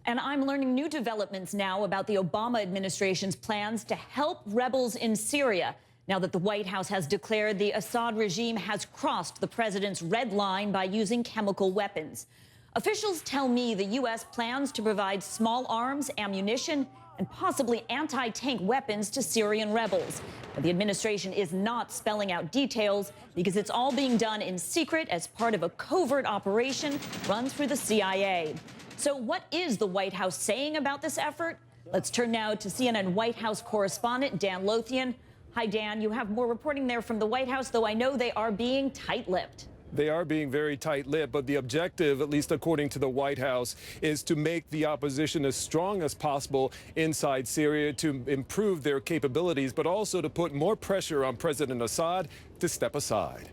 And I'm learning new developments now about the Obama administration's plans to help rebels in Syria, now that the White House has declared the Assad regime has crossed the president's red line by using chemical weapons. Officials tell me the U.S. plans to provide small arms, ammunition, and possibly anti-tank weapons to Syrian rebels. But the administration is not spelling out details because it's all being done in secret as part of a covert operation run through the CIA. So what is the White House saying about this effort? Let's turn now to CNN White House correspondent Dan Lothian. Hi, Dan. You have more reporting there from the White House, though I know they are being tight-lipped. They are being very tight-lipped, but the objective, at least according to the White House, is to make the opposition as strong as possible inside Syria, to improve their capabilities, but also to put more pressure on President Assad to step aside.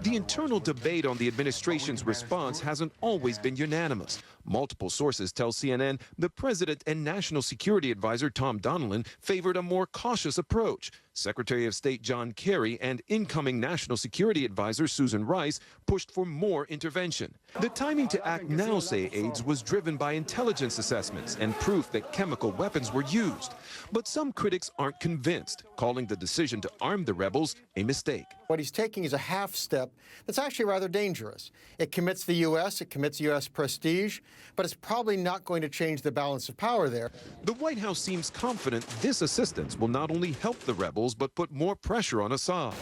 The internal debate on the administration's response hasn't always been unanimous. Multiple sources tell CNN the president and National Security Advisor Tom Donilon favored a more cautious approach. Secretary of State John Kerry and incoming National Security Advisor Susan Rice pushed for more intervention. The timing to act now, say aides, was driven by intelligence assessments and proof that chemical weapons were used. But some critics aren't convinced, calling the decision to arm the rebels a mistake. What he's taking is a half step that's actually rather dangerous. It commits the U.S., it commits U.S. prestige, but it's probably not going to change the balance of power there. The White House seems confident this assistance will not only help the rebels, but put more pressure on Assad.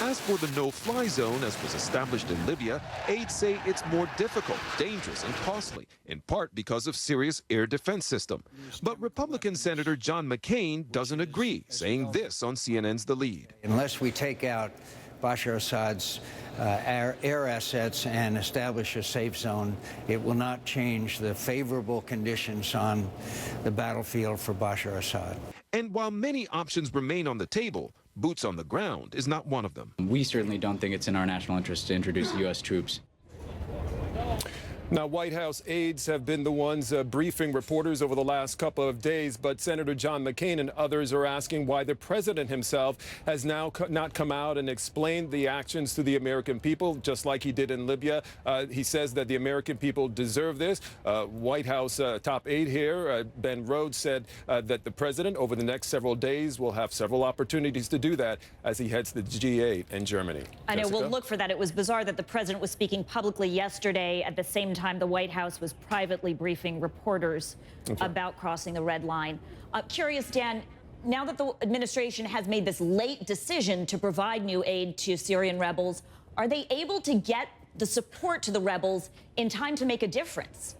As for the no-fly zone, as was established in Libya, aides say it's more difficult, dangerous, and costly, in part because of Syria's air defense system. But Republican Senator John McCain doesn't agree, saying this on CNN's The Lead. Unless we take out Bashar Assad's air assets and establish a safe zone, it will not change the favorable conditions on the battlefield for Bashar Assad. And while many options remain on the table, boots on the ground is not one of them. We certainly don't think it's in our national interest to introduce U.S. troops. Now, White House aides have been the ones briefing reporters over the last couple of days, but Senator John McCain and others are asking why the president himself has now not come out and explained the actions to the American people, just like he did in Libya. He says that the American people deserve this. White House top aide here, Ben Rhodes, said that the president over the next several days will have several opportunities to do that as he heads to the G8 in Germany. I know, we'll look for that. It was bizarre that the president was speaking publicly yesterday at the same time the White House was privately briefing reporters about crossing the red line. Curious, Dan, now that the administration has made this late decision to provide new aid to Syrian rebels, are they able to get the support to the rebels in time to make a difference?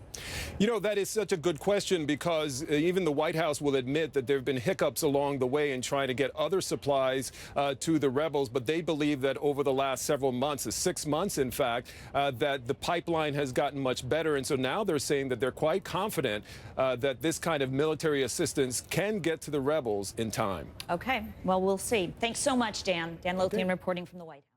You know, that is such a good question, because even the White House will admit that there have been hiccups along the way in trying to get other supplies to the rebels. But they believe that over the last several months, 6 months, in fact, that the pipeline has gotten much better. And so now they're saying that they're quite confident that this kind of military assistance can get to the rebels in time. Okay, well, we'll see. Thanks so much, Dan. Dan Lothian reporting from the White House.